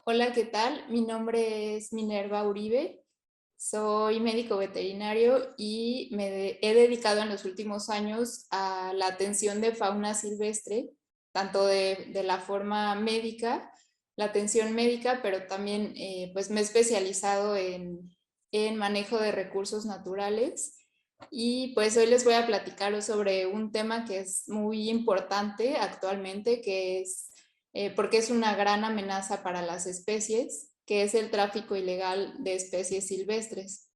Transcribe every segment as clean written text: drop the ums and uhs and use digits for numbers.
Hola, ¿qué tal? Mi nombre es Minerva Uribe, soy médico veterinario y he dedicado en los últimos años a la atención de fauna silvestre, tanto de la forma médica, la atención médica, pero también pues me he especializado en manejo de recursos naturales. Y pues hoy les voy a platicar sobre un tema que es muy importante actualmente, que es porque es una gran amenaza para las especies, que es el tráfico ilegal de especies silvestres.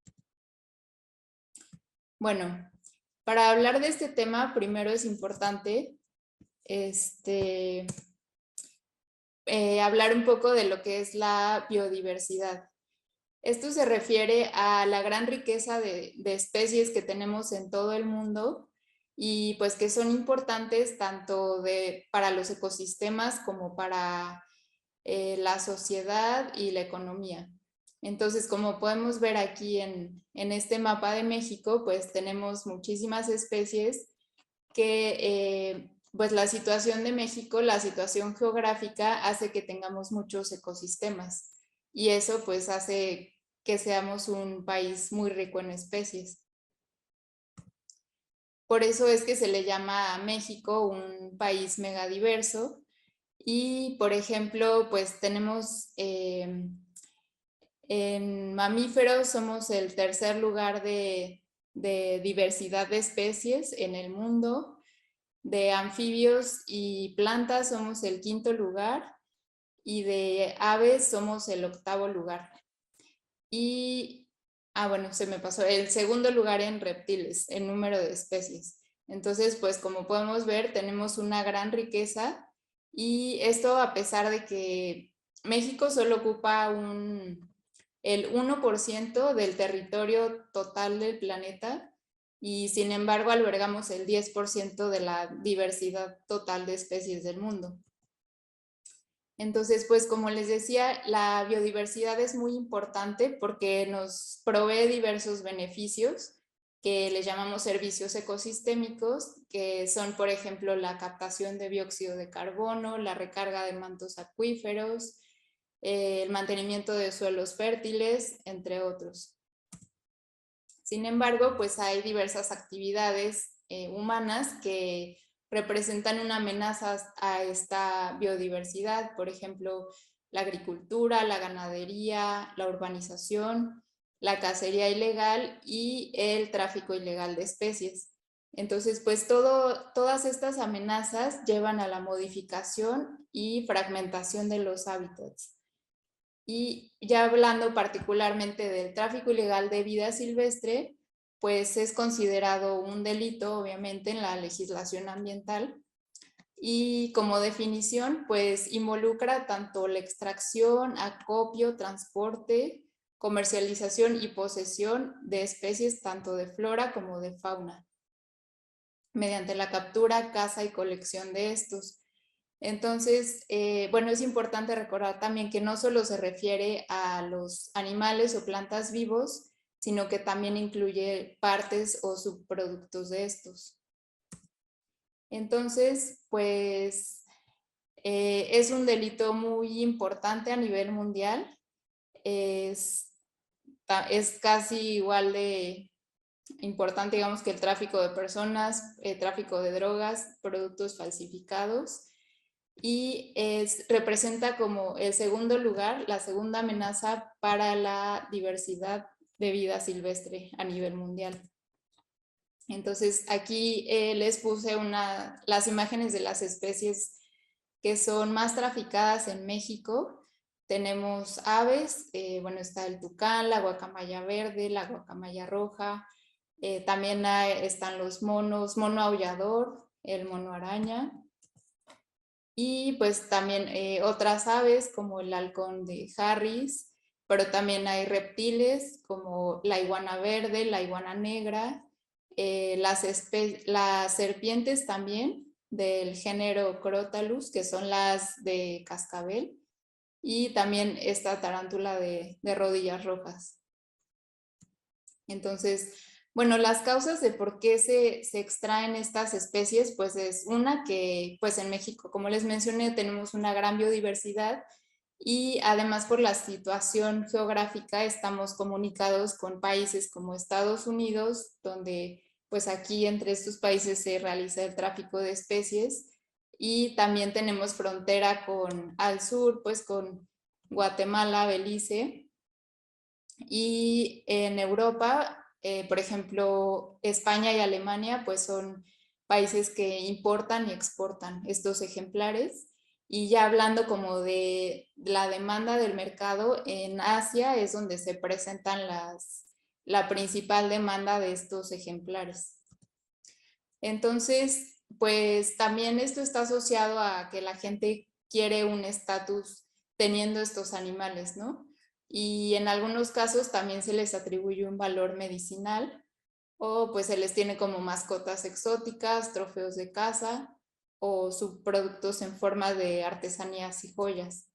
Bueno, para hablar de este tema, primero es importante hablar un poco de lo que es la biodiversidad. Esto se refiere a la gran riqueza de especies que tenemos en todo el mundo y pues que son importantes tanto para los ecosistemas como para la sociedad y la economía. Entonces, como podemos ver aquí en este mapa de México, pues tenemos muchísimas especies que, pues la situación de México, la situación geográfica hace que tengamos muchos ecosistemas y eso pues hace que seamos un país muy rico en especies. Por eso es que se le llama a México un país megadiverso y, por ejemplo, pues tenemos en mamíferos somos el tercer lugar de diversidad de especies en el mundo. De anfibios y plantas somos el quinto lugar y de aves somos el octavo lugar. Y, bueno, se me pasó, el segundo lugar en reptiles, en número de especies. Entonces, pues como podemos ver, tenemos una gran riqueza y esto a pesar de que México solo ocupa el 1% del territorio total del planeta y sin embargo albergamos el 10% de la diversidad total de especies del mundo. Entonces, pues como les decía, la biodiversidad es muy importante porque nos provee diversos beneficios que le llamamos servicios ecosistémicos, que son, por ejemplo, la captación de dióxido de carbono, la recarga de mantos acuíferos, el mantenimiento de suelos fértiles, entre otros. Sin embargo, pues hay diversas actividades humanas que representan una amenaza a esta biodiversidad, por ejemplo, la agricultura, la ganadería, la urbanización, la cacería ilegal y el tráfico ilegal de especies. Entonces, pues todas estas amenazas llevan a la modificación y fragmentación de los hábitats. Y ya hablando particularmente del tráfico ilegal de vida silvestre, pues es considerado un delito, obviamente, en la legislación ambiental. Y como definición, pues involucra tanto la extracción, acopio, transporte, comercialización y posesión de especies tanto de flora como de fauna, mediante la captura, caza y colección de estos. Entonces, bueno, es importante recordar también que no solo se refiere a los animales o plantas vivos, sino que también incluye partes o subproductos de estos. Entonces, pues es un delito muy importante a nivel mundial. Es, es casi igual de importante, digamos, que el tráfico de personas, tráfico de drogas, productos falsificados y representa como el segundo lugar, la segunda amenaza para la diversidad de vida silvestre a nivel mundial. Entonces aquí les puse las imágenes de las especies que son más traficadas en México. Tenemos aves, bueno, está el tucán, la guacamaya verde, la guacamaya roja, también están los monos, mono aullador, el mono araña, y pues también otras aves como el halcón de Harris, pero también hay reptiles como la iguana verde, la iguana negra, las serpientes también del género Crotalus, que son las de cascabel, y también esta tarántula de rodillas rojas. Entonces, bueno, las causas de por qué se extraen estas especies, pues es una que, pues en México, como les mencioné, tenemos una gran biodiversidad Y además por la situación geográfica estamos comunicados con países como Estados Unidos, donde pues aquí entre estos países se realiza el tráfico de especies, y también tenemos frontera con al sur, pues con Guatemala, Belice, y en Europa, por ejemplo, España y Alemania, pues son países que importan y exportan estos ejemplares. Y ya hablando como de la demanda del mercado, en Asia es donde se presentan la principal demanda de estos ejemplares. Entonces, pues también esto está asociado a que la gente quiere un estatus teniendo estos animales, ¿no? Y en algunos casos también se les atribuye un valor medicinal o pues se les tiene como mascotas exóticas, trofeos de caza o subproductos en forma de artesanías y joyas.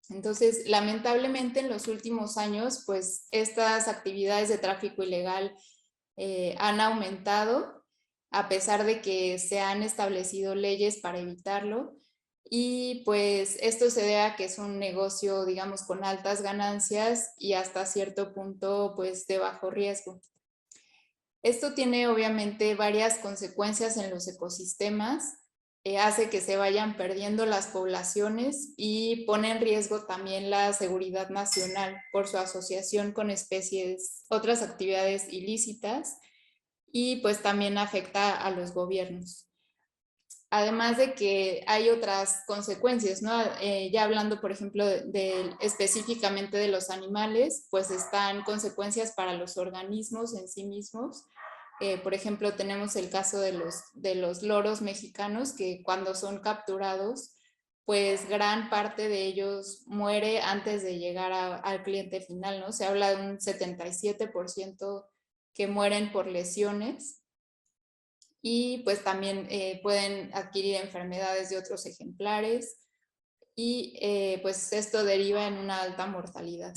Entonces, lamentablemente en los últimos años, pues estas actividades de tráfico ilegal han aumentado a pesar de que se han establecido leyes para evitarlo. Y pues esto se debe a que es un negocio, digamos, con altas ganancias y hasta cierto punto, pues de bajo riesgo. Esto tiene obviamente varias consecuencias en los ecosistemas, hace que se vayan perdiendo las poblaciones y pone en riesgo también la seguridad nacional por su asociación con especies, otras actividades ilícitas, y pues también afecta a los gobiernos. Además de que hay otras consecuencias, ¿no? Ya hablando, por ejemplo, específicamente de los animales, pues están consecuencias para los organismos en sí mismos. Por ejemplo, tenemos el caso de los loros mexicanos que cuando son capturados, pues gran parte de ellos muere antes de llegar al cliente final, ¿no? Se habla de un 77% que mueren por lesiones y pues también pueden adquirir enfermedades de otros ejemplares y pues esto deriva en una alta mortalidad.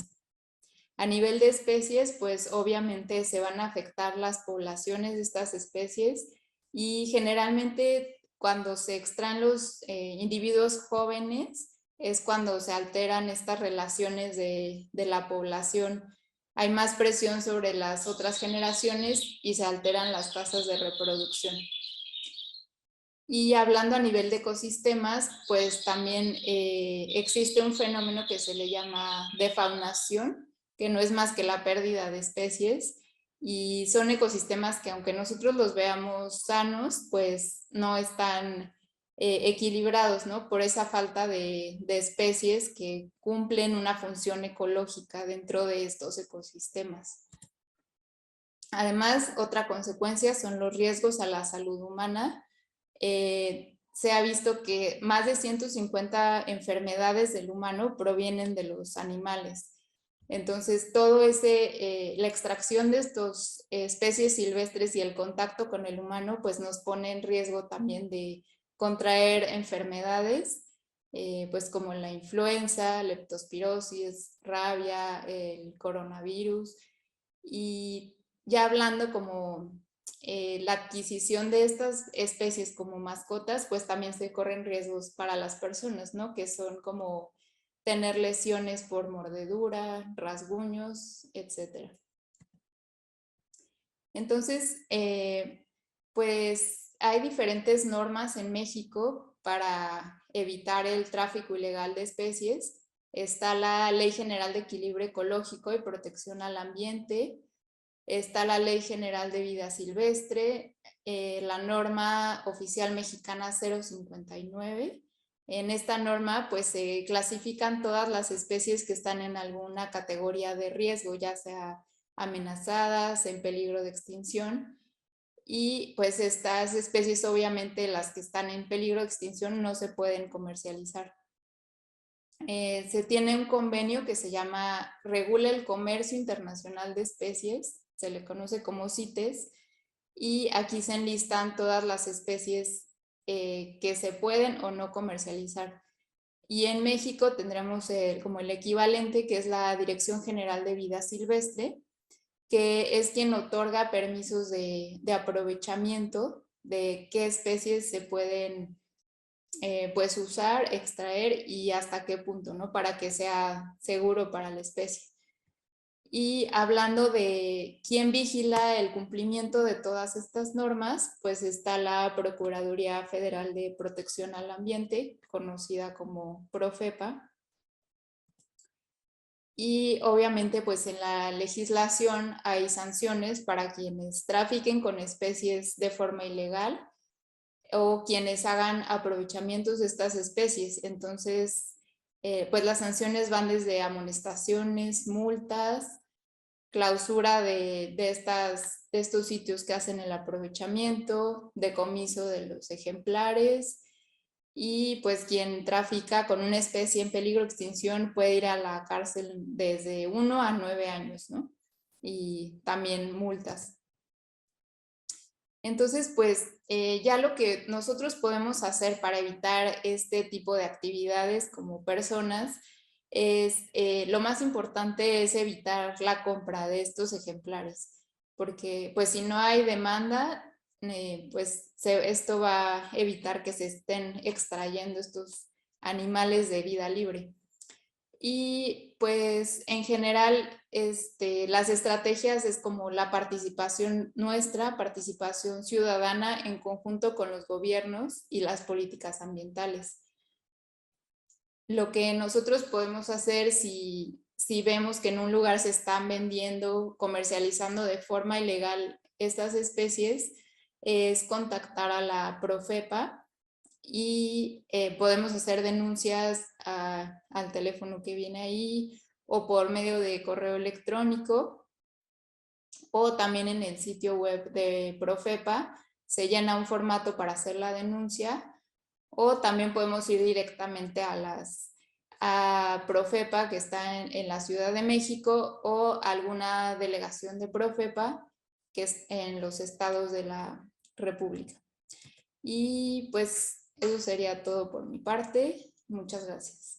A nivel de especies, pues obviamente se van a afectar las poblaciones de estas especies y generalmente cuando se extraen los individuos jóvenes es cuando se alteran estas relaciones de la población. Hay más presión sobre las otras generaciones y se alteran las tasas de reproducción. Y hablando a nivel de ecosistemas, pues también existe un fenómeno que se le llama defaunación, que no es más que la pérdida de especies, y son ecosistemas que aunque nosotros los veamos sanos, pues no están equilibrados, ¿no? Por esa falta de especies que cumplen una función ecológica dentro de estos ecosistemas. Además, otra consecuencia son los riesgos a la salud humana. Se ha visto que más de 150 enfermedades del humano provienen de los animales. Entonces, la extracción de estas especies silvestres y el contacto con el humano, pues nos pone en riesgo también de contraer enfermedades, pues como la influenza, leptospirosis, rabia, el coronavirus. Y ya hablando como la adquisición de estas especies como mascotas, pues también se corren riesgos para las personas, ¿no? Que son como tener lesiones por mordedura, rasguños, etc. Entonces, pues hay diferentes normas en México para evitar el tráfico ilegal de especies. Está la Ley General de Equilibrio Ecológico y Protección al Ambiente. Está la Ley General de Vida Silvestre, la norma oficial mexicana 059. En esta norma pues se clasifican todas las especies que están en alguna categoría de riesgo, ya sea amenazadas, en peligro de extinción. Y pues estas especies, obviamente las que están en peligro de extinción, no se pueden comercializar. Se tiene un convenio que se llama Regula el Comercio Internacional de Especies, se le conoce como CITES, y aquí se enlistan todas las especies que se pueden o no comercializar. Y en México tendremos como el equivalente, que es la Dirección General de Vida Silvestre, que es quien otorga permisos de aprovechamiento de qué especies se pueden pues usar, extraer y hasta qué punto, ¿no? Para que sea seguro para la especie. Y hablando de quién vigila el cumplimiento de todas estas normas, pues está la Procuraduría Federal de Protección al Ambiente, conocida como Profepa. Y obviamente pues en la legislación hay sanciones para quienes trafiquen con especies de forma ilegal o quienes hagan aprovechamientos de estas especies. Entonces, pues las sanciones van desde amonestaciones, multas, clausura de estos sitios que hacen el aprovechamiento, decomiso de los ejemplares y pues quien trafica con una especie en peligro de extinción puede ir a la cárcel desde 1 a 9 años, ¿no? Y también multas. Entonces, pues ya lo que nosotros podemos hacer para evitar este tipo de actividades como personas es, lo más importante es evitar la compra de estos ejemplares, porque pues si no hay demanda, pues esto va a evitar que se estén extrayendo estos animales de vida libre. Y pues en general las estrategias es como la participación nuestra, participación ciudadana en conjunto con los gobiernos y las políticas ambientales. Lo que nosotros podemos hacer si vemos que en un lugar se están vendiendo, comercializando de forma ilegal estas especies, es contactar a la Profepa y podemos hacer denuncias al teléfono que viene ahí o por medio de correo electrónico o también en el sitio web de Profepa se llena un formato para hacer la denuncia o también podemos ir directamente a Profepa que está en la Ciudad de México o alguna delegación de Profepa que es en los estados de la República. Y pues eso sería todo por mi parte. Muchas gracias.